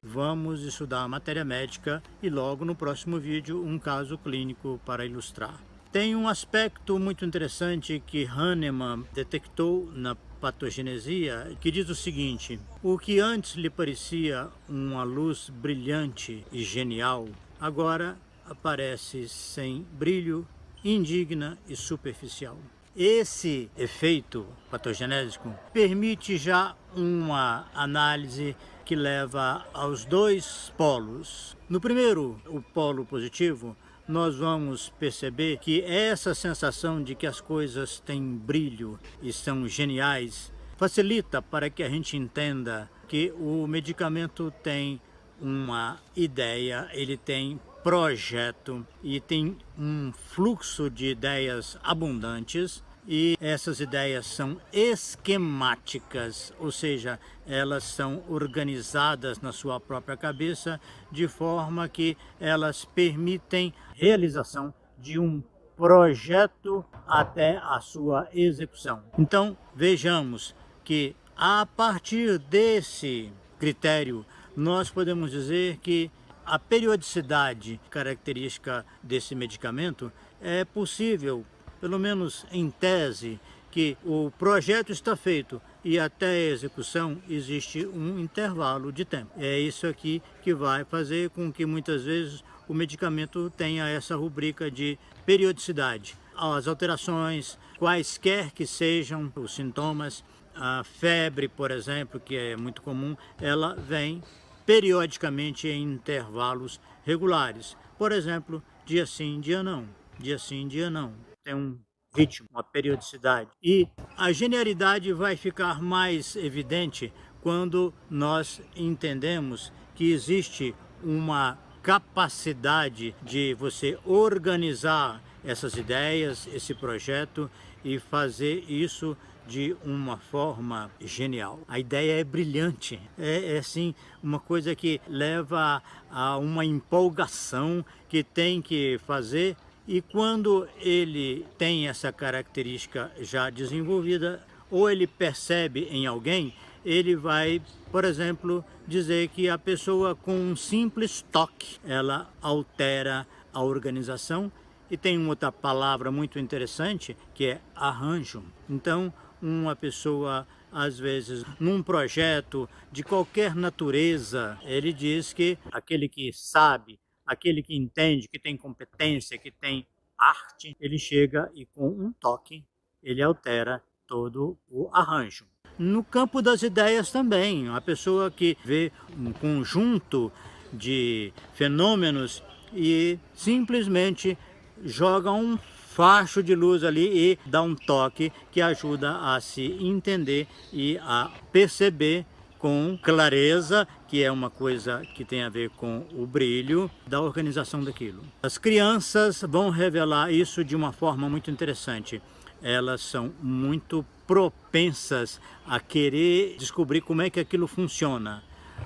vamos estudar a matéria médica e logo no próximo vídeo um caso clínico para ilustrar. Tem um aspecto muito interessante que Hahnemann detectou na patogenesia, que diz o seguinte: o que antes lhe parecia uma luz brilhante e genial, agora aparece sem brilho, indigna e superficial. Esse efeito patogenésico permite já uma análise que leva aos dois polos. No primeiro, o polo positivo, nós vamos perceber que essa sensação de que as coisas têm brilho e são geniais facilita para que a gente entenda que o medicamento tem uma ideia, ele tem projeto e tem um fluxo de ideias abundantes, e essas ideias são esquemáticas, ou seja, elas são organizadas na sua própria cabeça de forma que elas permitem realização de um projeto até a sua execução. Então, vejamos que a partir desse critério nós podemos dizer que a periodicidade característica desse medicamento é possível, pelo menos em tese, que o projeto está feito e até a execução existe um intervalo de tempo. É isso aqui que vai fazer com que muitas vezes o medicamento tenha essa rubrica de periodicidade. As alterações, quaisquer que sejam os sintomas, a febre, por exemplo, que é muito comum, ela vem periodicamente em intervalos regulares. Por exemplo, dia sim, dia não. Dia sim, dia não. Tem um ritmo, uma periodicidade. E a genialidade vai ficar mais evidente quando nós entendemos que existe uma capacidade de você organizar essas ideias, esse projeto, e fazer isso de uma forma genial. A ideia é brilhante, é assim uma coisa que leva a uma empolgação que tem que fazer, e quando ele tem essa característica já desenvolvida, ou ele percebe em alguém, ele vai, por exemplo, dizer que a pessoa com um simples toque, ela altera a organização. E tem uma outra palavra muito interessante que é arranjo. Então, uma pessoa, às vezes, num projeto de qualquer natureza, ele diz que aquele que sabe, aquele que entende, que tem competência, que tem arte, ele chega e com um toque, ele altera todo o arranjo. No campo das ideias também, a pessoa que vê um conjunto de fenômenos e simplesmente joga um facho de luz ali e dá um toque que ajuda a se entender e a perceber com clareza, que é uma coisa que tem a ver com o brilho da organização daquilo. As crianças vão revelar isso de uma forma muito interessante. Elas são muito propensas a querer descobrir como é que aquilo funciona.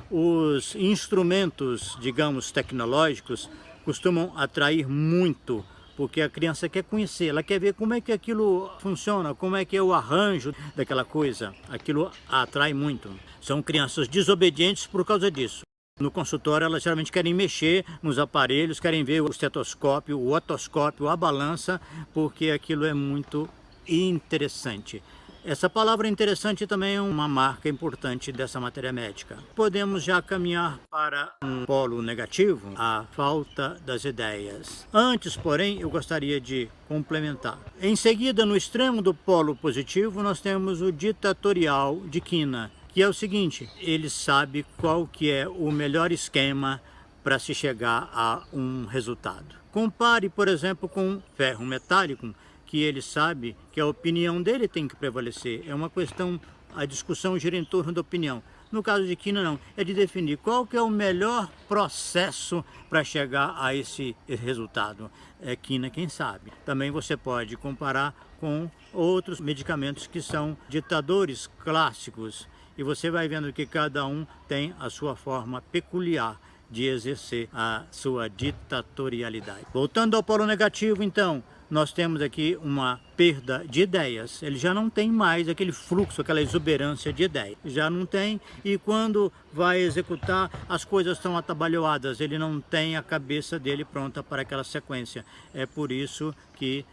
Os instrumentos, digamos, tecnológicos costumam atrair muito, porque a criança quer conhecer, ela quer ver como é que aquilo funciona, como é que é o arranjo daquela coisa. Aquilo a atrai muito. São crianças desobedientes por causa disso. No consultório, elas geralmente querem mexer nos aparelhos, querem ver o estetoscópio, o otoscópio, a balança, porque aquilo é muito interessante. Essa palavra interessante também é uma marca importante dessa matéria médica. Podemos já caminhar para um polo negativo, a falta das ideias. Antes, porém, eu gostaria de complementar. Em seguida, no extremo do polo positivo, nós temos o ditatorial de Quina, que é o seguinte: ele sabe qual que é o melhor esquema para se chegar a um resultado. Compare, por exemplo, com ferro metálico, que ele sabe que a opinião dele tem que prevalecer. É uma questão, a discussão gira em torno da opinião. No caso de Quina, não. É de definir qual que é o melhor processo para chegar a esse resultado. É Quina quem sabe. Também você pode comparar com outros medicamentos que são ditadores clássicos. E você vai vendo que cada um tem a sua forma peculiar de exercer a sua ditatorialidade. Voltando ao polo negativo, então, nós temos aqui uma perda de ideias. Ele já não tem mais aquele fluxo, aquela exuberância de ideias. Já não tem, e quando vai executar, as coisas estão atabalhoadas. Ele não tem a cabeça dele pronta para aquela sequência. É por isso que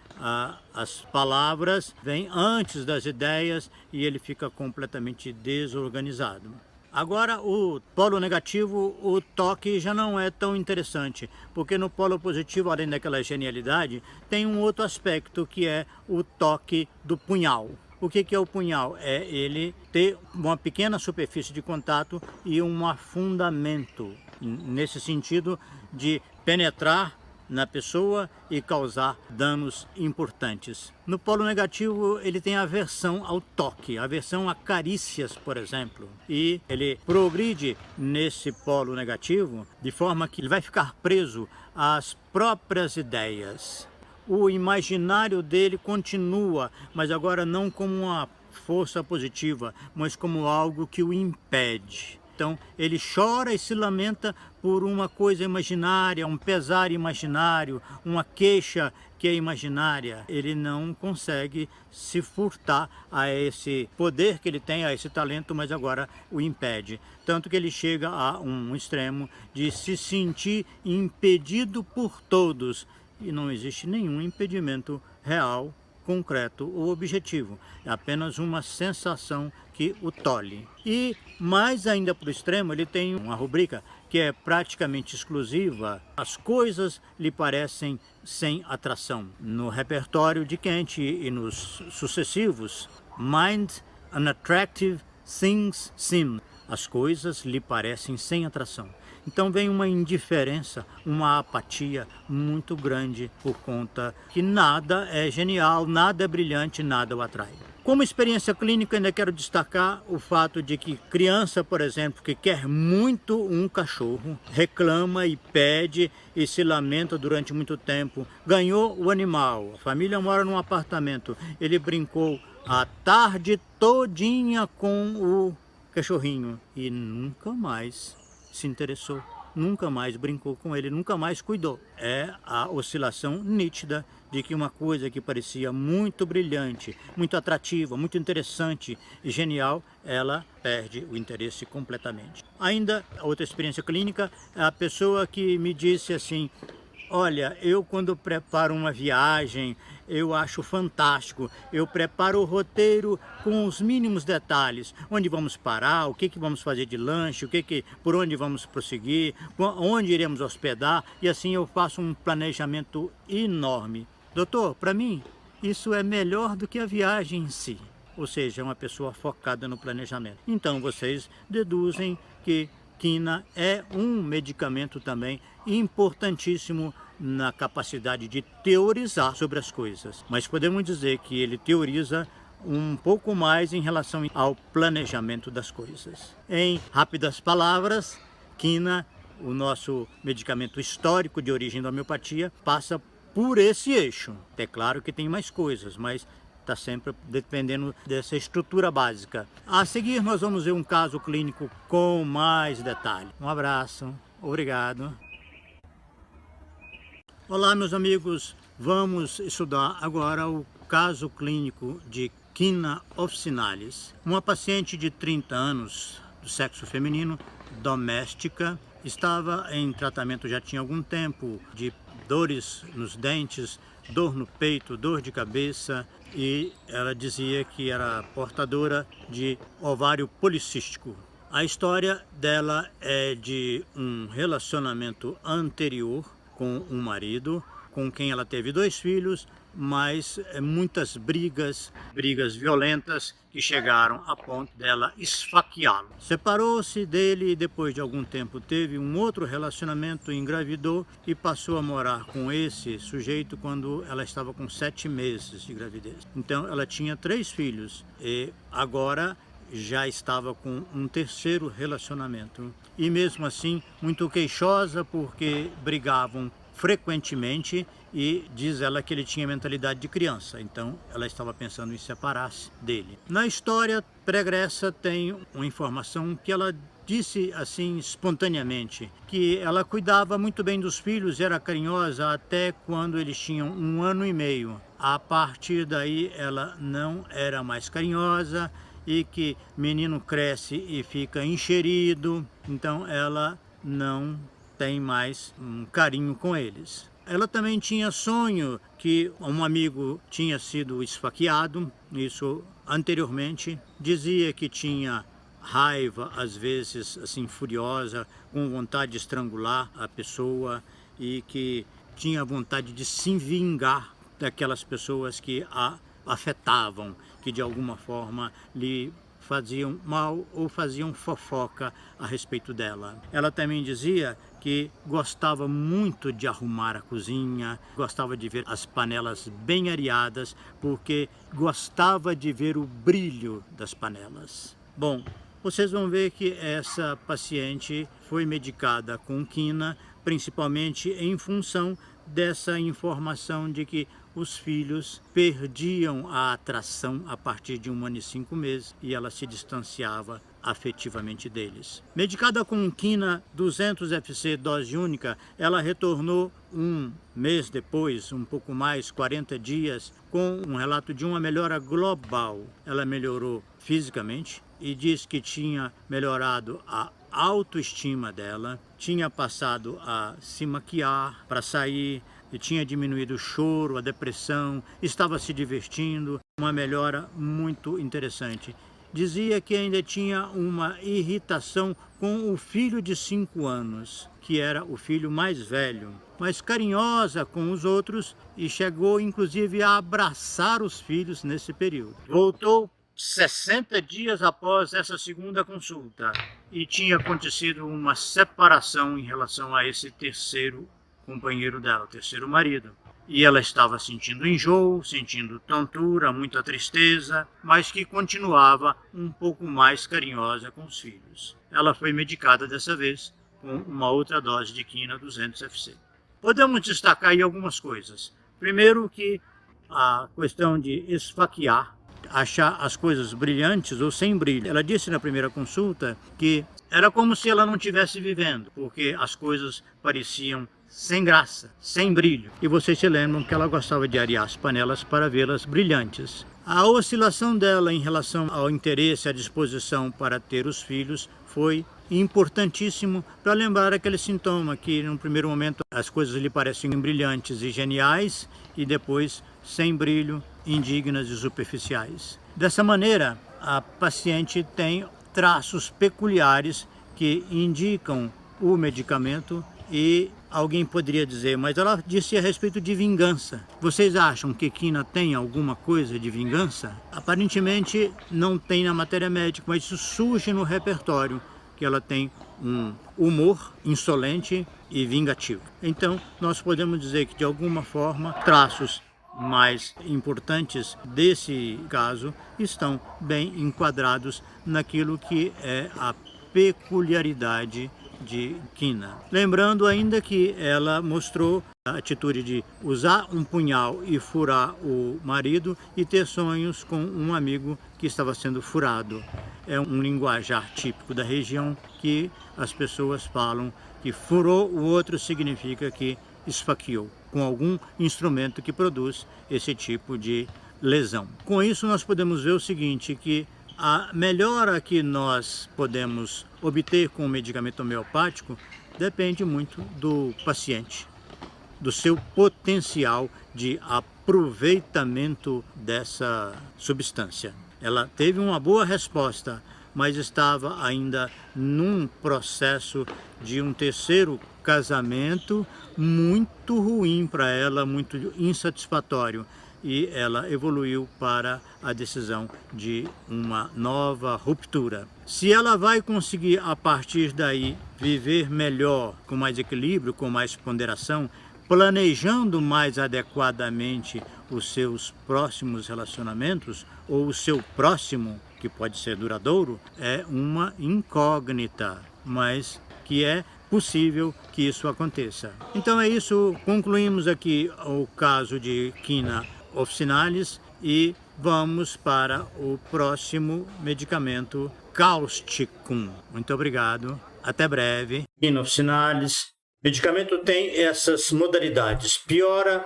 as palavras vêm antes das ideias e ele fica completamente desorganizado. Agora, o polo negativo, o toque já não é tão interessante, porque no polo positivo, além daquela genialidade, tem um outro aspecto que é o toque do punhal. O que é o punhal? É ele ter uma pequena superfície de contato e um afundamento, nesse sentido de penetrar na pessoa e causar danos importantes. No polo negativo, ele tem aversão ao toque, aversão a carícias, por exemplo. E ele progride nesse polo negativo de forma que ele vai ficar preso às próprias ideias. O imaginário dele continua, mas agora não como uma força positiva, mas como algo que o impede. Então, ele chora e se lamenta por uma coisa imaginária, um pesar imaginário, uma queixa que é imaginária. Ele não consegue se furtar a esse poder que ele tem, a esse talento, mas agora o impede. Tanto que ele chega a um extremo de se sentir impedido por todos. E não existe nenhum impedimento real, concreto ou objetivo. É apenas uma sensação que o tolhe. E mais ainda para o extremo, ele tem uma rubrica que é praticamente exclusiva. As coisas lhe parecem sem atração. No repertório de Kant e nos sucessivos, mind unattractive things seem. As coisas lhe parecem sem atração. Então vem uma indiferença, uma apatia muito grande por conta que nada é genial, nada é brilhante, nada o atrai. Como experiência clínica, ainda quero destacar o fato de que criança, por exemplo, que quer muito um cachorro, reclama e pede e se lamenta durante muito tempo, ganhou o animal, a família mora num apartamento, ele brincou a tarde todinha com o cachorrinho e nunca mais se interessou, nunca mais brincou com ele, nunca mais cuidou. É a oscilação nítida de que uma coisa que parecia muito brilhante, muito atrativa, muito interessante e genial, ela perde o interesse completamente. Ainda, outra experiência clínica, é a pessoa que me disse assim: olha, eu quando preparo uma viagem, eu acho fantástico. Eu preparo o roteiro com os mínimos detalhes. Onde vamos parar, o que vamos fazer de lanche, por onde vamos prosseguir, onde iremos hospedar. E assim eu faço um planejamento enorme. Doutor, para mim, isso é melhor do que a viagem em si. Ou seja, é uma pessoa focada no planejamento. Então vocês deduzem que quina é um medicamento também importantíssimo na capacidade de teorizar sobre as coisas. Mas podemos dizer que ele teoriza um pouco mais em relação ao planejamento das coisas. Em rápidas palavras, quina, o nosso medicamento histórico de origem da homeopatia, passa por esse eixo. É claro que tem mais coisas, mas está sempre dependendo dessa estrutura básica. A seguir nós vamos ver um caso clínico com mais detalhe. Um abraço, obrigado. Olá meus amigos, vamos estudar agora o caso clínico de Quina officinalis. Uma paciente de 30 anos, do sexo feminino, doméstica, estava em tratamento já tinha algum tempo de dores nos dentes, dor no peito, dor de cabeça, e ela dizia que era portadora de ovário policístico. A história dela é de um relacionamento anterior com um marido, com quem ela teve 2 filhos, mas muitas brigas violentas que chegaram a ponto dela esfaqueá-lo. Separou-se dele e depois de algum tempo teve um outro relacionamento, engravidou e passou a morar com esse sujeito quando ela estava com 7 meses de gravidez. Então ela tinha 3 filhos e agora já estava com um 3º relacionamento. E mesmo assim, muito queixosa porque brigavam frequentemente e diz ela que ele tinha mentalidade de criança, então ela estava pensando em separar-se dele. Na história pregressa tem uma informação que ela disse assim espontaneamente que ela cuidava muito bem dos filhos, era carinhosa até quando eles tinham 1 ano e meio. A partir daí ela não era mais carinhosa e que menino cresce e fica enxerido, então ela não tem mais um carinho com eles. Ela também tinha sonho que um amigo tinha sido esfaqueado, isso anteriormente. Dizia que tinha raiva, às vezes assim furiosa, com vontade de estrangular a pessoa e que tinha vontade de se vingar daquelas pessoas que a afetavam, que de alguma forma lhe faziam mal ou faziam fofoca a respeito dela. Ela também dizia que gostava muito de arrumar a cozinha, gostava de ver as panelas bem areadas, porque gostava de ver o brilho das panelas. Bom, vocês vão ver que essa paciente foi medicada com quina, principalmente em função dessa informação de que os filhos perdiam a atração a partir de 1 ano e 5 meses e ela se distanciava afetivamente deles. Medicada com quina 200 FC dose única, ela retornou 1 mês depois, um pouco mais, 40 dias, com um relato de uma melhora global. Ela melhorou fisicamente e diz que tinha melhorado a autoestima dela, tinha passado a se maquiar para sair, e tinha diminuído o choro, a depressão, estava se divertindo, uma melhora muito interessante. Dizia que ainda tinha uma irritação com o filho de 5 anos, que era o filho mais velho, mas carinhosa com os outros e chegou inclusive a abraçar os filhos nesse período. Voltou 60 dias após essa segunda consulta e tinha acontecido uma separação em relação a esse terceiro companheiro dela, o terceiro marido. E ela estava sentindo enjoo, sentindo tontura, muita tristeza, mas que continuava um pouco mais carinhosa com os filhos. Ela foi medicada dessa vez com uma outra dose de quina 200 FC. Podemos destacar aí algumas coisas. Primeiro que a questão de esfaquear, achar as coisas brilhantes ou sem brilho. Ela disse na primeira consulta que era como se ela não estivesse vivendo, porque as coisas pareciam sem graça, sem brilho. E vocês se lembram que ela gostava de arear as panelas para vê-las brilhantes. A oscilação dela em relação ao interesse, à disposição para ter os filhos foi importantíssimo para lembrar aquele sintoma que, no primeiro momento, as coisas lhe parecem brilhantes e geniais e depois sem brilho, indignas e superficiais. Dessa maneira, a paciente tem traços peculiares que indicam o medicamento e alguém poderia dizer, mas ela disse a respeito de vingança. Vocês acham que quina tem alguma coisa de vingança? Aparentemente não tem na matéria médica, mas isso surge no repertório, que ela tem um humor insolente e vingativo. Então, nós podemos dizer que, de alguma forma, traços mais importantes desse caso estão bem enquadrados naquilo que é a peculiaridade de quina. Lembrando ainda que ela mostrou a atitude de usar um punhal e furar o marido e ter sonhos com um amigo que estava sendo furado. É um linguajar típico da região que as pessoas falam que furou o outro significa que esfaqueou com algum instrumento que produz esse tipo de lesão. Com isso nós podemos ver o seguinte, que a melhora que nós podemos obter com o medicamento homeopático depende muito do paciente, do seu potencial de aproveitamento dessa substância. Ela teve uma boa resposta, mas estava ainda num processo de um terceiro casamento muito ruim para ela, muito insatisfatório. E ela evoluiu para a decisão de uma nova ruptura. Se ela vai conseguir, a partir daí, viver melhor, com mais equilíbrio, com mais ponderação, planejando mais adequadamente os seus próximos relacionamentos, ou o seu próximo, que pode ser duradouro, é uma incógnita, mas que é possível que isso aconteça. Então é isso, concluímos aqui o caso de quina officinalis e vamos para o próximo medicamento cáusticum. Muito obrigado. Até breve. E no finalis, o medicamento tem essas modalidades. Piora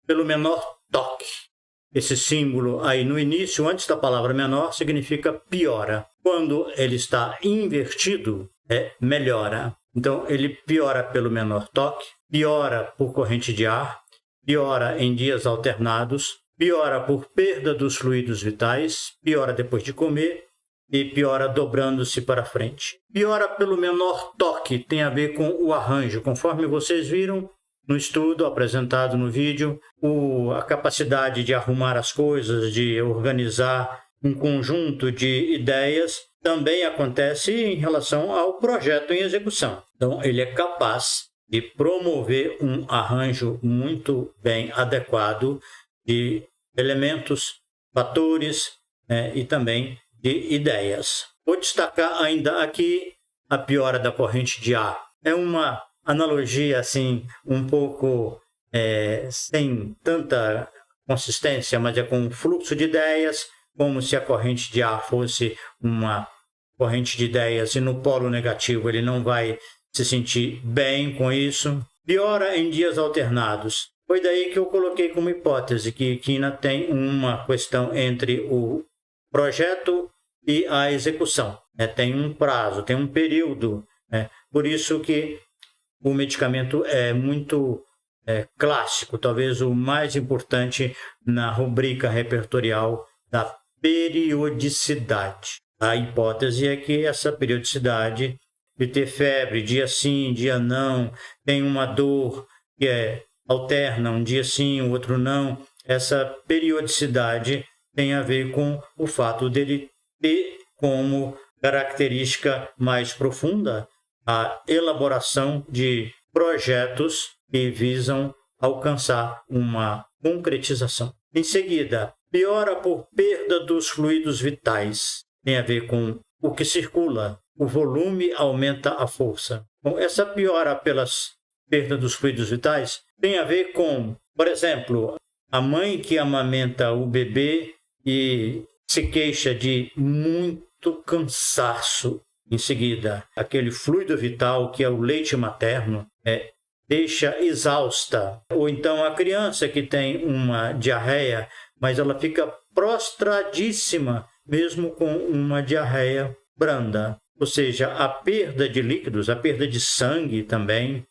pelo menor toque. Esse símbolo aí no início, antes da palavra menor, significa piora. Quando ele está invertido, melhora. Então, ele piora pelo menor toque, piora por corrente de ar, piora em dias alternados, piora por perda dos fluidos vitais, piora depois de comer e piora dobrando-se para frente. Piora pelo menor toque tem a ver com o arranjo. Conforme vocês viram no estudo apresentado no vídeo, a capacidade de arrumar as coisas, de organizar um conjunto de ideias, também acontece em relação ao projeto em execução. Então, ele é capaz de promover um arranjo muito bem adequado de elementos, fatores e também de ideias. Vou destacar ainda aqui a piora da corrente de ar. É uma analogia assim um pouco sem tanta consistência, mas é com um fluxo de ideias, como se a corrente de ar fosse uma corrente de ideias e no polo negativo ele não vai se sentir bem com isso. Piora em dias alternados. Foi daí que eu coloquei como hipótese que Quina tem uma questão entre o projeto e a execução. Tem um prazo, tem um período. Por isso que o medicamento é muito clássico, talvez o mais importante na rubrica repertorial da periodicidade. A hipótese é que essa periodicidade de ter febre, dia sim, dia não, tem uma dor que alterna, um dia sim, o outro não. Essa periodicidade tem a ver com o fato dele ter como característica mais profunda a elaboração de projetos que visam alcançar uma concretização. Em seguida, piora por perda dos fluidos vitais. Tem a ver com o que circula. O volume aumenta a força. Bom, essa piora pelas perdas dos fluidos vitais tem a ver com, por exemplo, a mãe que amamenta o bebê e se queixa de muito cansaço. Em seguida, aquele fluido vital que é o leite materno deixa exausta. Ou então a criança que tem uma diarreia, mas ela fica prostradíssima, mesmo com uma diarreia branda. Ou seja, a perda de líquidos, a perda de sangue também,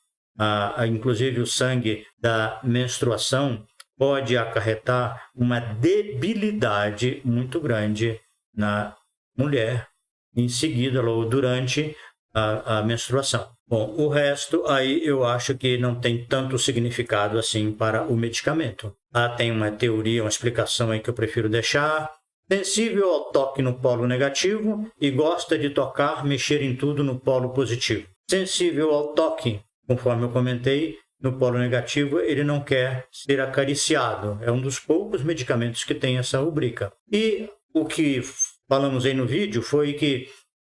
inclusive o sangue da menstruação, pode acarretar uma debilidade muito grande na mulher, em seguida ou durante a menstruação. Bom, o resto aí eu acho que não tem tanto significado assim para o medicamento. Tem uma teoria, uma explicação aí que eu prefiro deixar. Sensível ao toque no polo negativo e gosta de tocar, mexer em tudo no polo positivo. Sensível ao toque, conforme eu comentei, no polo negativo ele não quer ser acariciado. É um dos poucos medicamentos que tem essa rubrica. E o que falamos aí no vídeo foi que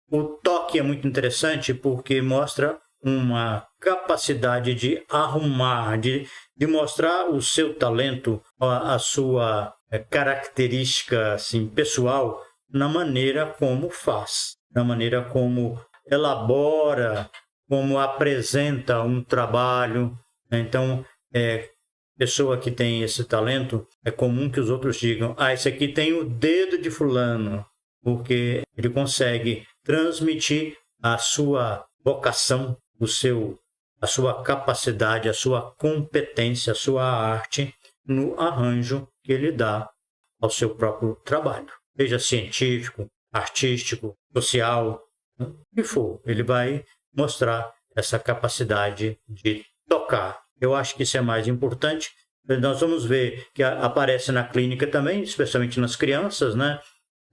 o toque é muito interessante porque mostra uma capacidade de arrumar, de mostrar o seu talento, a sua característica assim, pessoal, na maneira como faz, na maneira como elabora, como apresenta um trabalho. Então, pessoa que tem esse talento, é comum que os outros digam: esse aqui tem o dedo de fulano, porque ele consegue transmitir a sua vocação, a sua capacidade, a sua competência, a sua arte no arranjo que ele dá ao seu próprio trabalho. Seja científico, artístico, social, o que for, ele vai mostrar essa capacidade de tocar. Eu acho que isso é mais importante. Nós vamos ver que aparece na clínica também, especialmente nas crianças, né,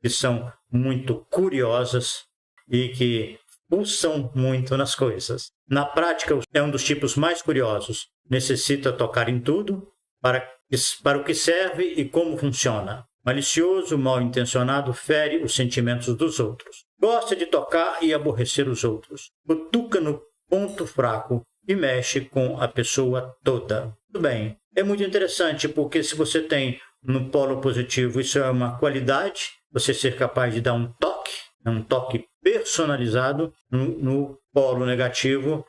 que são muito curiosas e que pulsam muito nas coisas. Na prática, é um dos tipos mais curiosos. Necessita tocar em tudo, para o que serve e como funciona. Malicioso, mal intencionado, fere os sentimentos dos outros. Gosta de tocar e aborrecer os outros. Cutuca no ponto fraco e mexe com a pessoa toda. Tudo bem. É muito interessante porque se você tem no polo positivo, isso é uma qualidade, você ser capaz de dar um toque, é um toque personalizado no polo negativo.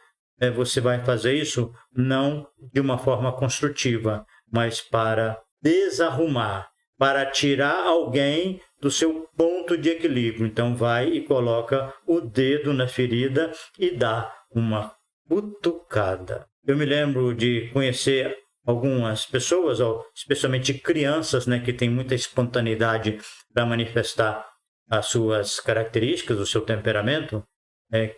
Você vai fazer isso não de uma forma construtiva, mas para desarrumar, para tirar alguém do seu ponto de equilíbrio. Então vai e coloca o dedo na ferida e dá uma cutucada. Eu me lembro de conhecer algumas pessoas, especialmente crianças, né, que têm muita espontaneidade para manifestar as suas características, o seu temperamento,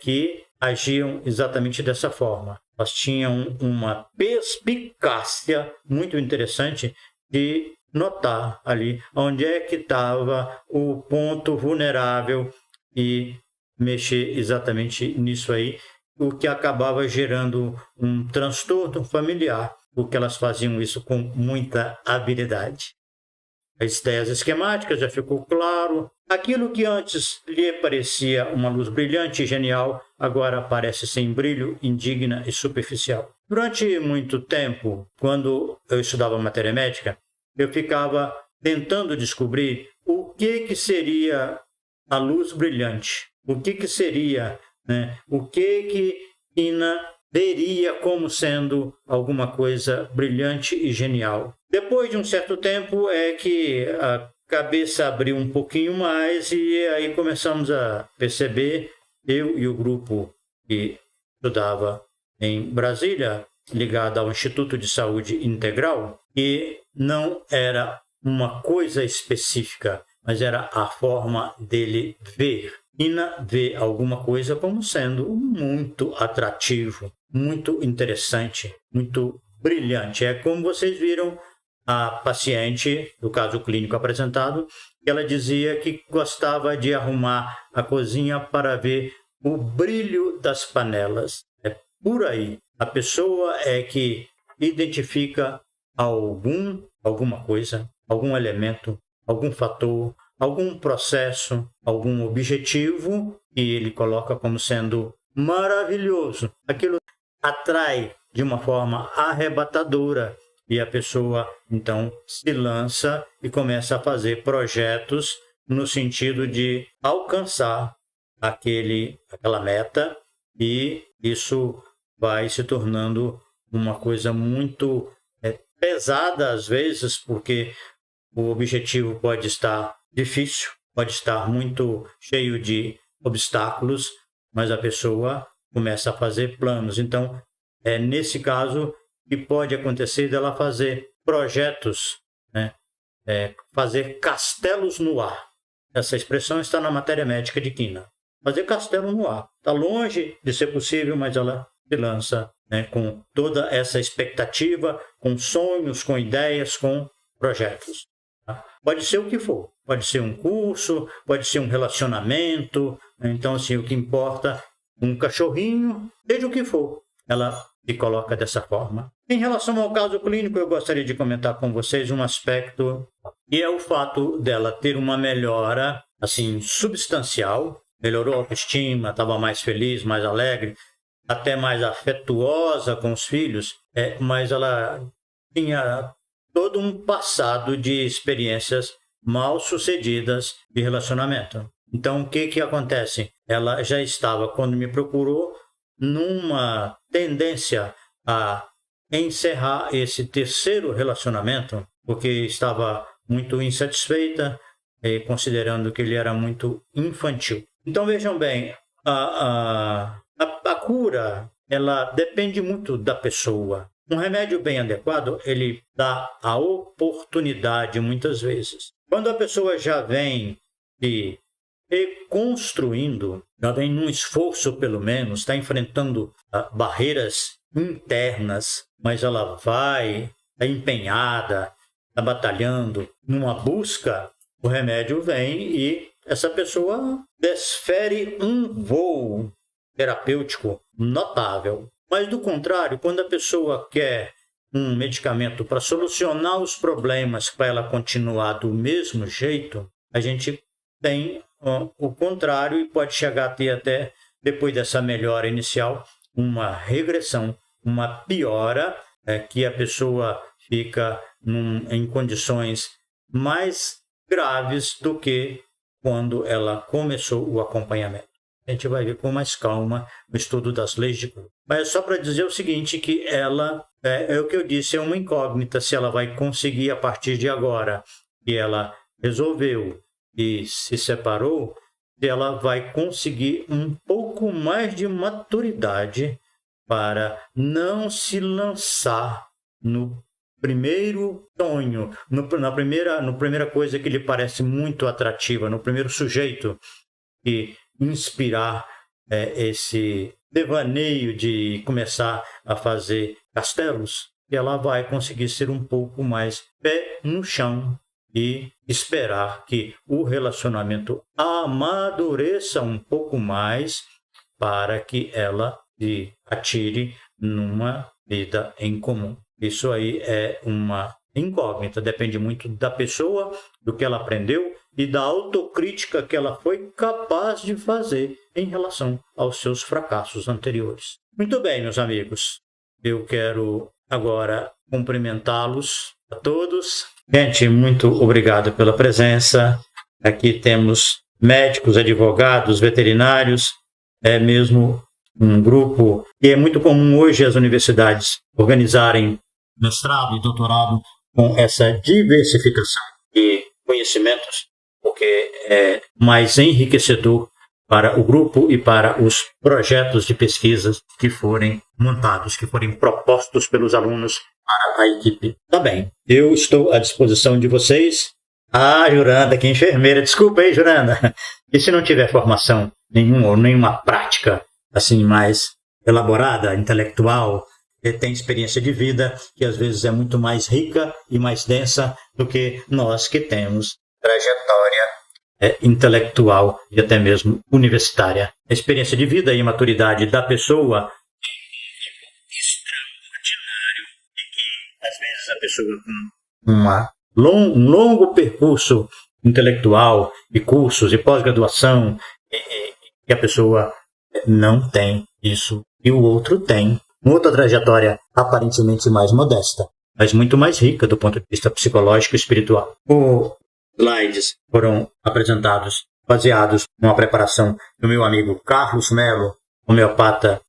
que agiam exatamente dessa forma. Elas tinham uma perspicácia muito interessante de notar ali onde é que estava o ponto vulnerável e mexer exatamente nisso aí, o que acabava gerando um transtorno familiar, porque elas faziam isso com muita habilidade. As ideias esquemáticas já ficou claro. Aquilo que antes lhe parecia uma luz brilhante e genial, agora parece sem brilho, indigna e superficial. Durante muito tempo, quando eu estudava matéria médica, eu ficava tentando descobrir o que seria a luz brilhante, o que seria, né? O que Ina veria como sendo alguma coisa brilhante e genial. Depois de um certo tempo é que a cabeça abriu um pouquinho mais e aí começamos a perceber, eu e o grupo que estudava em Brasília, ligado ao Instituto de Saúde Integral, que não era uma coisa específica, mas era a forma dele ver. Ina vê alguma coisa como sendo muito atrativo, muito interessante, muito brilhante. É como vocês viram a paciente, do caso clínico apresentado, que ela dizia que gostava de arrumar a cozinha para ver o brilho das panelas. É por aí. A pessoa é que identifica alguma coisa, algum elemento, algum fator, algum processo, algum objetivo que ele coloca como sendo maravilhoso. Aquilo atrai de uma forma arrebatadora e a pessoa então se lança e começa a fazer projetos no sentido de alcançar aquela meta, e isso vai se tornando uma coisa muito pesada às vezes, porque o objetivo pode estar difícil, pode estar muito cheio de obstáculos, mas a pessoa começa a fazer planos. Então, é nesse caso que pode acontecer dela fazer projetos, né? Fazer castelos no ar. Essa expressão está na matéria médica de Quina. Fazer castelo no ar. Está longe de ser possível, mas ela se lança, né, com toda essa expectativa, com sonhos, com ideias, com projetos. Pode ser o que for, pode ser um curso, pode ser um relacionamento, então assim, o que importa, um cachorrinho, seja o que for, ela se coloca dessa forma. Em relação ao caso clínico, eu gostaria de comentar com vocês um aspecto, que é o fato dela ter uma melhora assim, substancial, melhorou a autoestima, estava mais feliz, mais alegre, até mais afetuosa com os filhos, mas ela tinha todo um passado de experiências mal sucedidas de relacionamento. Então, o que acontece? Ela já estava, quando me procurou, numa tendência a encerrar esse terceiro relacionamento, porque estava muito insatisfeita, considerando que ele era muito infantil. Então, vejam bem, a cura, ela depende muito da pessoa. Um remédio bem adequado, ele dá a oportunidade muitas vezes. Quando a pessoa já vem se reconstruindo, já vem num esforço pelo menos, está enfrentando barreiras internas, mas ela vai, está empenhada, está batalhando, numa busca, o remédio vem e essa pessoa desfere um voo terapêutico notável. Mas, do contrário, quando a pessoa quer um medicamento para solucionar os problemas, para ela continuar do mesmo jeito, a gente tem o contrário e pode chegar a ter até, depois dessa melhora inicial, uma regressão, uma piora, que a pessoa fica em condições mais graves do que quando ela começou o acompanhamento. A gente vai ver com mais calma o estudo das leis de cura. Mas só para dizer o seguinte, que ela, é o que eu disse, é uma incógnita se ela vai conseguir a partir de agora, que ela resolveu e se separou, se ela vai conseguir um pouco mais de maturidade para não se lançar no primeiro sonho, na primeira coisa que lhe parece muito atrativa, no primeiro sujeito que inspirar esse devaneio de começar a fazer castelos, e ela vai conseguir ser um pouco mais pé no chão e esperar que o relacionamento amadureça um pouco mais para que ela se atire numa vida em comum. Isso aí é uma incógnita, depende muito da pessoa, do que ela aprendeu e da autocrítica que ela foi capaz de fazer em relação aos seus fracassos anteriores. Muito bem, meus amigos, eu quero agora cumprimentá-los a todos. Gente, muito obrigado pela presença. Aqui temos médicos, advogados, veterinários, é mesmo um grupo que é muito comum hoje as universidades organizarem mestrado e doutorado com essa diversificação de conhecimentos, porque é mais enriquecedor para o grupo e para os projetos de pesquisa que forem montados, que forem propostos pelos alunos para a equipe. Tá bem, eu estou à disposição de vocês. Ah, Juranda, que enfermeira. Desculpa aí, Juranda. E se não tiver formação nenhuma ou nenhuma prática assim mais elaborada, intelectual, tem experiência de vida que às vezes é muito mais rica e mais densa do que nós que temos trajetória intelectual e até mesmo universitária. A experiência de vida e a maturidade da pessoa é extraordinário e que às vezes a pessoa com um longo percurso intelectual e cursos e pós-graduação e a pessoa não tem isso e o outro tem. Uma outra trajetória aparentemente mais modesta, mas muito mais rica do ponto de vista psicológico e espiritual. Os slides foram apresentados baseados numa preparação do meu amigo Carlos Melo, homeopata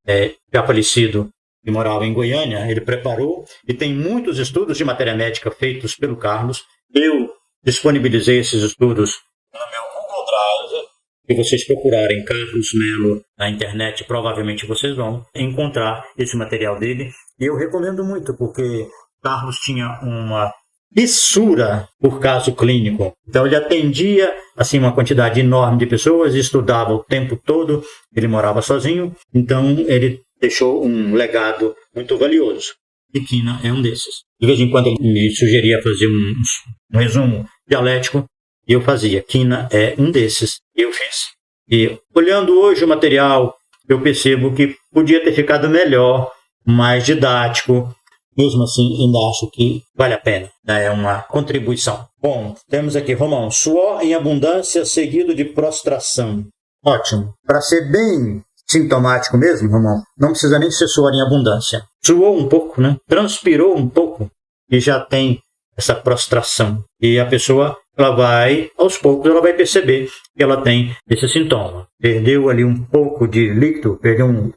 já falecido e morava em Goiânia. Ele preparou e tem muitos estudos de matéria médica feitos pelo Carlos. Eu disponibilizei esses estudos no meu Google Drive. Se vocês procurarem Carlos Melo na internet, provavelmente vocês vão encontrar esse material dele. E eu recomendo muito, porque Carlos tinha uma fissura por caso clínico. Então ele atendia assim uma quantidade enorme de pessoas, estudava o tempo todo, ele morava sozinho, então ele deixou um legado muito valioso. E Quina é um desses. De vez em quando ele me sugeria fazer um resumo dialético, e eu fazia. Quina é um desses. Eu fiz. E olhando hoje o material, eu percebo que podia ter ficado melhor, mais didático. Mesmo assim, ainda acho que vale a pena. É uma contribuição. Bom, temos aqui, Romão, suor em abundância seguido de prostração. Ótimo. Para ser bem sintomático mesmo, Romão, não precisa nem ser suor em abundância. Suou um pouco, né? Transpirou um pouco e já tem essa prostração. E a pessoa, ela vai, aos poucos, ela vai perceber que ela tem esse sintoma. Perdeu ali um pouco de líquido, perdeu um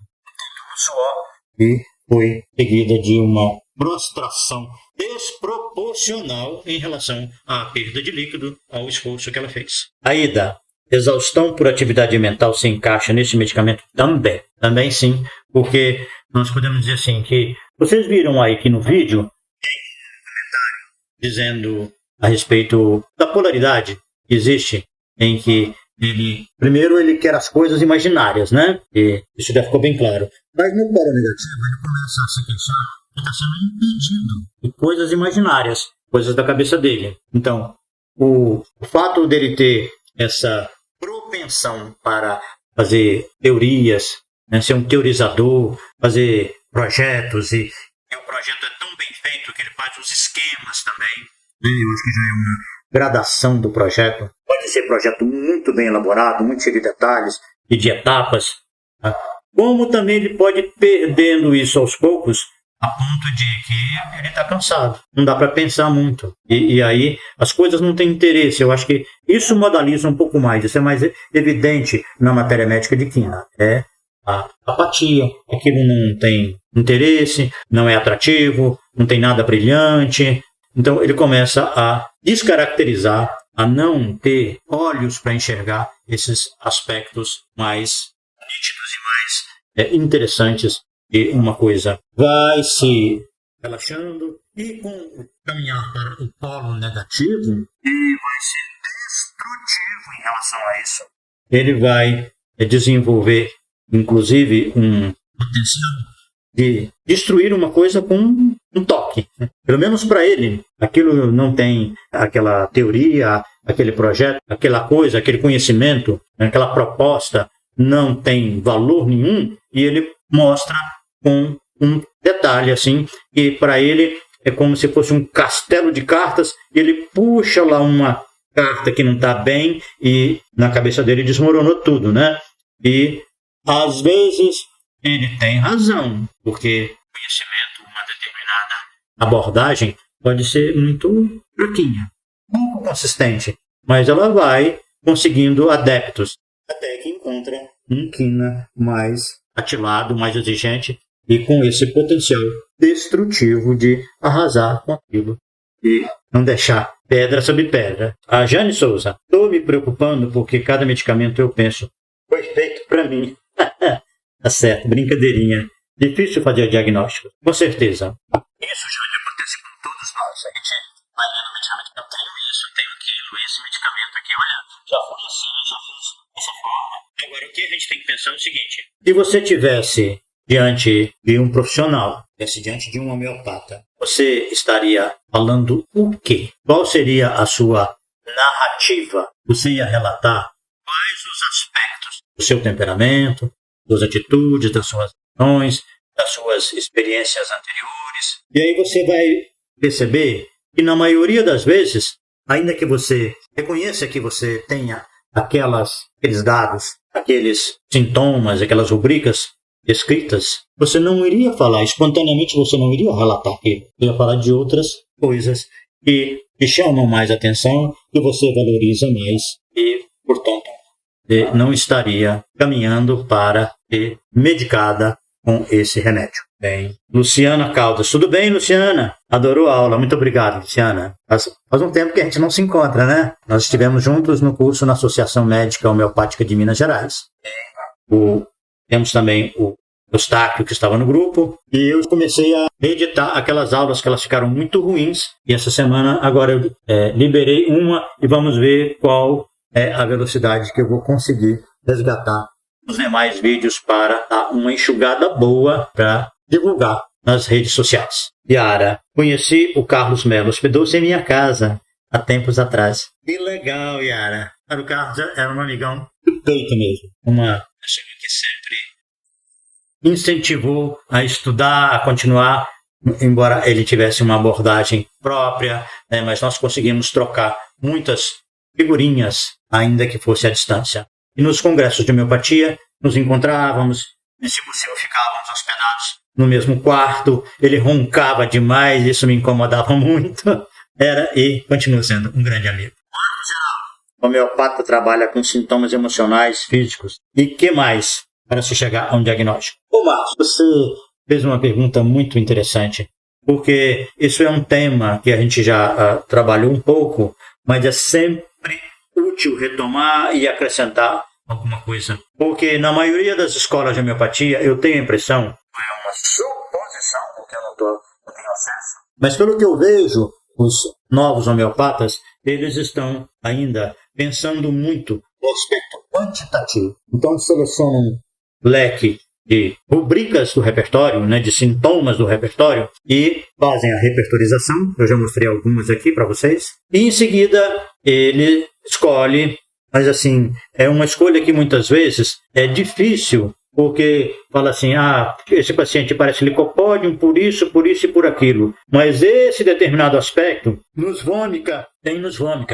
suor e foi seguida de uma prostração desproporcional em relação à perda de líquido, ao esforço que ela fez. Aida, exaustão por atividade mental se encaixa nesse medicamento? Também. Também sim, porque nós podemos dizer assim que vocês viram aí que no vídeo dizendo a respeito da polaridade que existe, em que primeiro ele quer as coisas imaginárias, né? E isso já ficou bem claro. Mas no polo negativo ele começa a se queixar que está sendo impedido de coisas imaginárias, coisas da cabeça dele. Então, o fato dele ter essa propensão para fazer teorias, né, ser um teorizador, fazer projetos, e o projeto é tão bem feito que ele faz os esquemas também. Eu acho que já é uma gradação do projeto. Pode ser projeto muito bem elaborado, muito cheio de detalhes e de etapas. Tá? Como também ele pode ir perdendo isso aos poucos, a ponto de que ele está cansado. Não dá para pensar muito. E aí as coisas não têm interesse. Eu acho que isso modaliza um pouco mais. Isso é mais evidente na matéria médica de quina. É a apatia. Aquilo não tem interesse, não é atrativo, não tem nada brilhante. Então ele começa a descaracterizar, a não ter olhos para enxergar esses aspectos mais nítidos e mais interessantes. E uma coisa vai se relaxando e com o caminhar para o polo negativo, e vai ser destrutivo em relação a isso. Ele vai desenvolver, inclusive, um potencial de destruir uma coisa com um toque. Pelo menos para ele, aquilo não tem aquela teoria, aquele projeto, aquela coisa, aquele conhecimento, aquela proposta não tem valor nenhum, e ele mostra com um detalhe assim, que para ele é como se fosse um castelo de cartas, e ele puxa lá uma carta que não está bem e na cabeça dele desmoronou tudo, né? E às vezes ele tem razão, porque conhecimento, uma determinada abordagem pode ser muito fraquinha, pouco consistente, mas ela vai conseguindo adeptos, até que encontra um quina mais ativado, mais exigente, e com esse potencial destrutivo de arrasar com aquilo e não deixar pedra sobre pedra. A Jane Souza, estou me preocupando porque cada medicamento eu penso, foi feito para mim. Tá certo, brincadeirinha. Difícil fazer diagnóstico, com certeza. Isso, Jane, acontece com todos nós. A gente vai lendo medicamento, eu tenho isso, eu tenho aquilo, esse medicamento aqui, olha, já foi assim, já fiz dessa forma. Agora, o que a gente tem que pensar é o seguinte, se você tivesse diante de um profissional, diante de um homeopata, você estaria falando o quê? Qual seria a sua narrativa? Você ia relatar quais os aspectos do seu temperamento, das atitudes, das suas ações, das suas experiências anteriores. E aí você vai perceber que na maioria das vezes, ainda que você reconheça que você tenha aqueles dados, aqueles sintomas, aquelas rubricas escritas, você não iria falar, espontaneamente você não iria relatar aquilo. Você ia falar de outras coisas que te chamam mais atenção, que você valoriza mais e, portanto, não estaria caminhando para ser medicada com esse remédio. Bem, Luciana Caldas. Tudo bem, Luciana? Adorou a aula. Muito obrigado, Luciana. Faz um tempo que a gente não se encontra, né? Nós estivemos juntos no curso na Associação Médica Homeopática de Minas Gerais. Temos também o Eustáquio, que estava no grupo, e eu comecei a reeditar aquelas aulas que elas ficaram muito ruins, e essa semana agora eu liberei uma e vamos ver qual é a velocidade que eu vou conseguir resgatar os demais vídeos para dar uma enxugada boa para divulgar nas redes sociais. Yara, conheci o Carlos Melo, hospedou-se em minha casa há tempos atrás. Que legal, Yara. O Carlos era um amigão do peito mesmo, uma pessoa que sempre incentivou a estudar, a continuar, embora ele tivesse uma abordagem própria, né, mas nós conseguimos trocar muitas figurinhas, ainda que fosse à distância. E nos congressos de homeopatia, nos encontrávamos, e se possível ficávamos hospedados no mesmo quarto, ele roncava demais, isso me incomodava muito, era e continua sendo um grande amigo. O homeopata trabalha com sintomas emocionais, físicos, e que mais para se chegar a um diagnóstico? Ô Márcio, você fez uma pergunta muito interessante, porque isso é um tema que a gente já trabalhou um pouco, mas é sempre útil retomar e acrescentar alguma coisa. Porque na maioria das escolas de homeopatia, eu tenho a impressão, é uma suposição, porque eu não tenho acesso, mas pelo que eu vejo, os novos homeopatas, eles estão ainda pensando muito no aspecto quantitativo. Então, selecionam um leque de rubricas do repertório, né, de sintomas do repertório, e fazem a repertorização. Eu já mostrei algumas aqui para vocês. E em seguida, ele escolhe, mas assim, é uma escolha que muitas vezes é difícil, porque fala assim, esse paciente parece licopódium por isso e por aquilo. Mas esse determinado aspecto, nos vômica,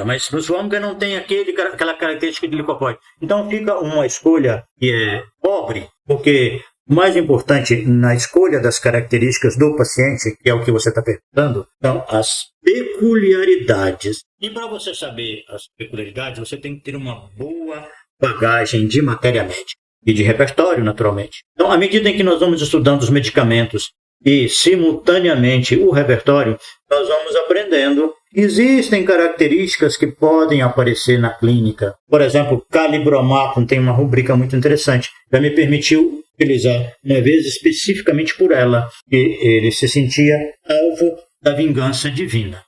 mas nos vômica não tem aquela característica de licopódium. Então fica uma escolha que é pobre, porque O mais importante na escolha das características do paciente, que é o que você está perguntando, são as peculiaridades. E para você saber as peculiaridades, você tem que ter uma boa bagagem de matéria médica e de repertório, naturalmente. Então, à medida em que nós vamos estudando os medicamentos e, simultaneamente, o repertório, nós vamos aprendendo. Existem características que podem aparecer na clínica. Por exemplo, calibromato tem uma rubrica muito interessante. Já me permitiu utilizar uma vez especificamente por ela, que ele se sentia alvo da vingança divina.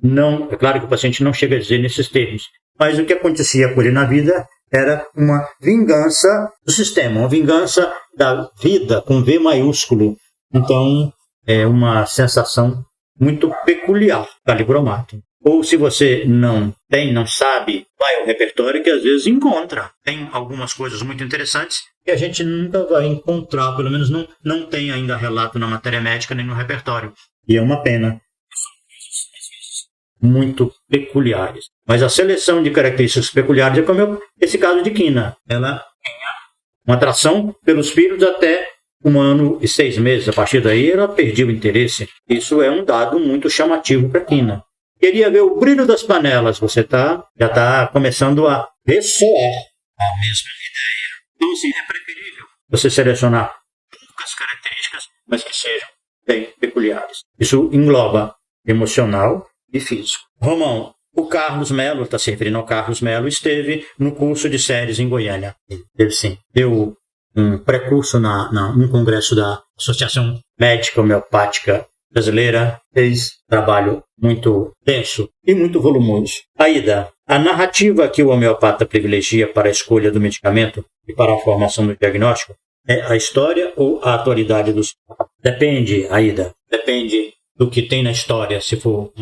Não, é claro que o paciente não chega a dizer nesses termos, mas o que acontecia com ele na vida era uma vingança do sistema, uma vingança da vida, com V maiúsculo. Então, é uma sensação muito peculiar, calibromato. Ou se você não sabe, vai ao repertório que às vezes encontra. Tem algumas coisas muito interessantes que a gente nunca vai encontrar, pelo menos não tem ainda relato na matéria médica nem no repertório. E é uma pena. Muito peculiares. Mas a seleção de características peculiares é como esse caso de Quina. Ela tem uma atração pelos filhos até 1 ano e 6 meses. A partir daí ela perdeu o interesse. Isso é um dado muito chamativo para Quina. Queria ver o brilho das panelas. Você já está começando a ressoar a mesma ideia. Então, assim, é preferível você selecionar poucas características, mas que sejam bem peculiares. Isso engloba emocional e físico. Romão, o Carlos Melo, está se referindo ao Carlos Melo, esteve no curso de séries em Goiânia. Ele sim, deu um pré-curso num congresso da Associação Médica Homeopática Brasileira, fez trabalho muito denso e muito volumoso. Aida, a narrativa que o homeopata privilegia para a escolha do medicamento e para a formação do diagnóstico é a história ou a atualidade dos... Depende, Aida, depende do que tem na história. Se for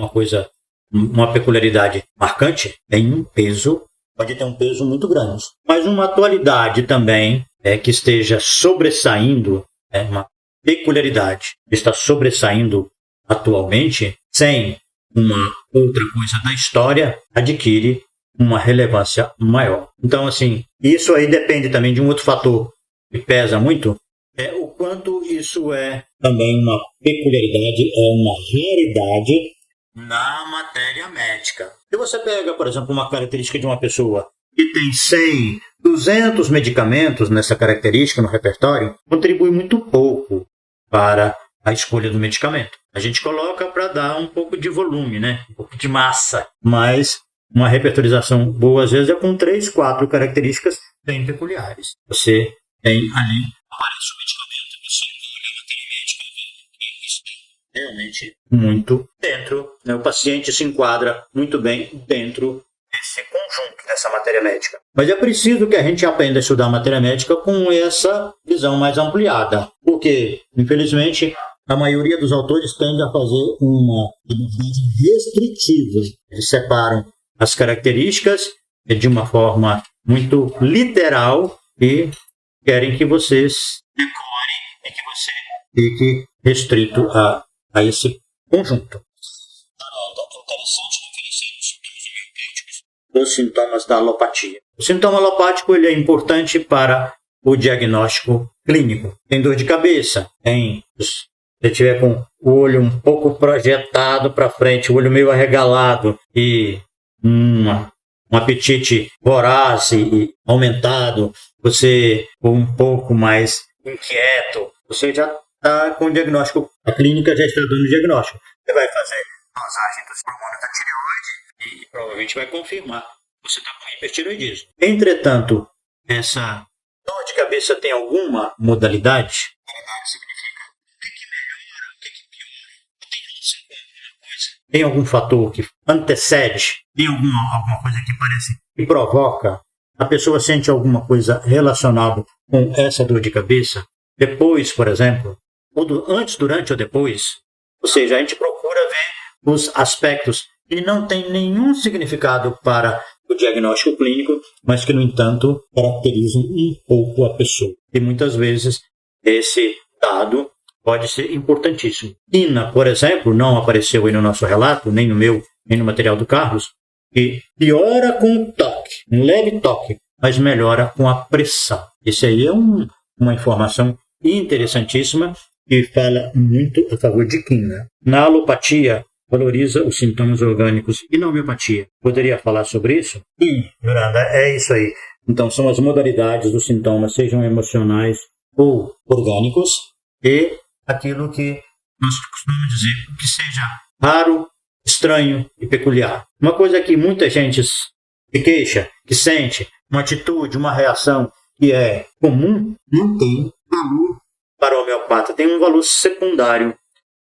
uma peculiaridade marcante, tem um peso, pode ter um peso muito grande. Mas uma atualidade também que esteja sobressaindo, uma peculiaridade que está sobressaindo atualmente, sem uma outra coisa da história, adquire uma relevância maior. Então, assim, isso aí depende também de um outro fator que pesa muito, é o quanto isso é também uma peculiaridade, é uma raridade na matéria médica. Se você pega, por exemplo, uma característica de uma pessoa que tem 100, 200 medicamentos nessa característica no repertório, contribui muito pouco para a escolha do medicamento. A gente coloca para dar um pouco de volume, né? Um pouco de massa, mas uma repertorização boa às vezes é com 3, 4 características bem peculiares. Você tem ali, aparece o medicamento, você olha a matéria médica e está realmente muito dentro, né? O paciente se enquadra muito bem dentro desse conjunto, dessa matéria médica. Mas é preciso que a gente aprenda a estudar a matéria médica com essa visão mais ampliada, porque, infelizmente, a maioria dos autores tende a fazer uma abordagem restritiva. Eles separam as características de uma forma muito literal e querem que vocês decorem e que você fique restrito a esse conjunto. Os sintomas da alopatia. O sintoma alopático ele é importante para o diagnóstico clínico. Tem dor de cabeça, se você tiver com o olho um pouco projetado para frente, o olho meio arregalado e um apetite voraz e aumentado, você um pouco mais inquieto, você já está com o diagnóstico. A clínica já está dando o diagnóstico. Você vai fazer dosagem dos hormônios da tireoide e provavelmente vai confirmar que você está com hipertireoidismo. Entretanto, essa dor de cabeça tem alguma modalidade? Modalidade significa o que melhora, o que piora, tem relação com alguma coisa? Tem algum fator que antecede? Tem alguma coisa que parece que provoca? A pessoa sente alguma coisa relacionada com essa dor de cabeça? Depois, por exemplo, antes, durante ou depois? Ou seja, a gente procura ver os aspectos que não têm nenhum significado para o diagnóstico clínico, mas que, no entanto, caracterizam um pouco a pessoa. E muitas vezes esse dado pode ser importantíssimo. Quina, por exemplo, não apareceu aí no nosso relato, nem no meu, nem no material do Carlos, que piora com o toque, um leve toque, mas melhora com a pressão. Esse aí é um uma informação interessantíssima que fala muito a favor de quina. Na alopatia, valoriza os sintomas orgânicos. E na homeopatia, poderia falar sobre isso? Sim, Yolanda, é isso aí. Então, são as modalidades dos sintomas, sejam emocionais ou orgânicos, e aquilo que nós costumamos dizer, o que seja raro, estranho e peculiar. Uma coisa que muita gente se queixa, que sente, uma atitude, uma reação que é comum, não tem valor para o homeopata, tem um valor secundário,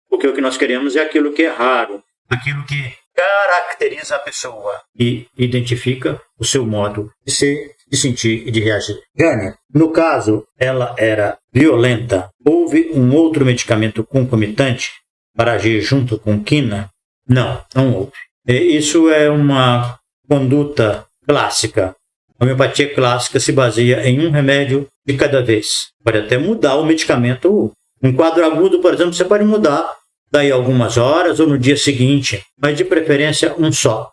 porque o que nós queremos é aquilo que é raro, aquilo que caracteriza a pessoa e identifica o seu modo de ser, de sentir e de reagir. Jane, no caso, ela era violenta. Houve um outro medicamento concomitante para agir junto com quina? Não houve. Isso é uma conduta clássica. A homeopatia clássica se baseia em um remédio de cada vez. Pode até mudar o medicamento. Um quadro agudo, por exemplo, você pode mudar daí algumas horas ou no dia seguinte, mas de preferência um só.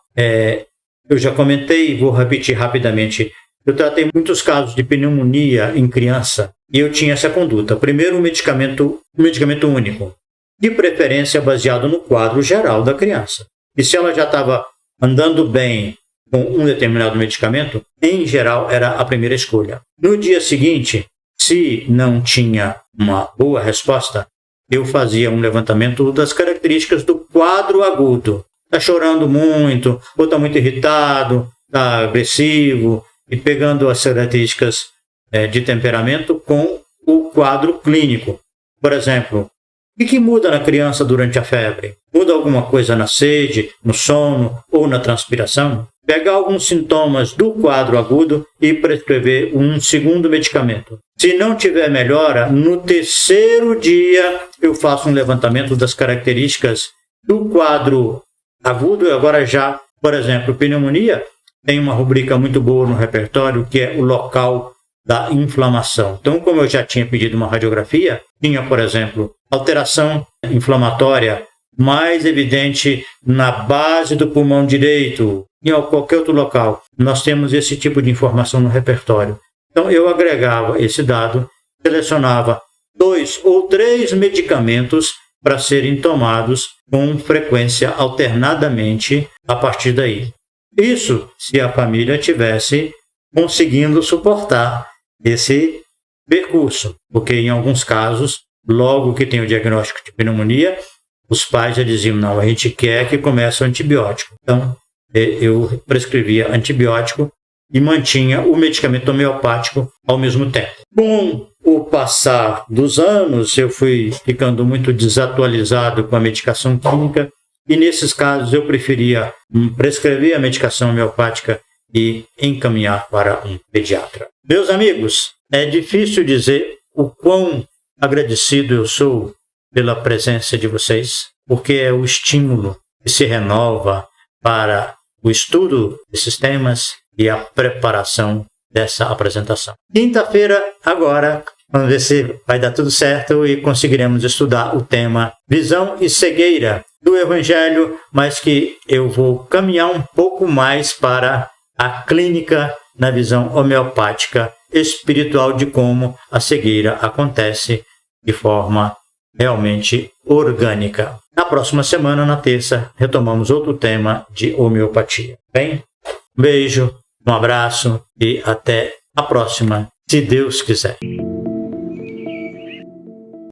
Eu já comentei e vou repetir rapidamente. Eu tratei muitos casos de pneumonia em criança e eu tinha essa conduta. Primeiro, um medicamento único, de preferência baseado no quadro geral da criança. E se ela já estava andando bem com um determinado medicamento, em geral era a primeira escolha. No dia seguinte, se não tinha uma boa resposta, eu fazia um levantamento das características do quadro agudo. Está chorando muito, ou está muito irritado, está agressivo, e pegando as características de temperamento com o quadro clínico. Por exemplo, o que muda na criança durante a febre? Muda alguma coisa na sede, no sono ou na transpiração? Pegar alguns sintomas do quadro agudo e prescrever um segundo medicamento. Se não tiver melhora, no terceiro dia eu faço um levantamento das características do quadro agudo. Agora já, por exemplo, pneumonia tem uma rubrica muito boa no repertório que é o local da inflamação. Então, como eu já tinha pedido uma radiografia, tinha, por exemplo, alteração inflamatória mais evidente na base do pulmão direito, em qualquer outro local. Nós temos esse tipo de informação no repertório. Então, eu agregava esse dado, selecionava 2 ou 3 medicamentos para serem tomados com frequência alternadamente a partir daí. Isso se a família tivesse conseguindo suportar esse percurso, porque em alguns casos, logo que tem o diagnóstico de pneumonia, os pais já diziam, não, a gente quer que comece o antibiótico. Então, eu prescrevia antibiótico e mantinha o medicamento homeopático ao mesmo tempo. Com o passar dos anos, eu fui ficando muito desatualizado com a medicação química e, nesses casos, eu preferia prescrever a medicação homeopática e encaminhar para um pediatra. Meus amigos, é difícil dizer o quão agradecido eu sou pela presença de vocês, porque é o estímulo que se renova para o estudo desses temas e a preparação dessa apresentação. Quinta-feira, agora, vamos ver se vai dar tudo certo e conseguiremos estudar o tema visão e cegueira do Evangelho, mas que eu vou caminhar um pouco mais para a clínica na visão homeopática espiritual de como a cegueira acontece de forma realmente orgânica. Na próxima semana, na terça, retomamos outro tema de homeopatia. Bem? Um beijo, um abraço e até a próxima, se Deus quiser.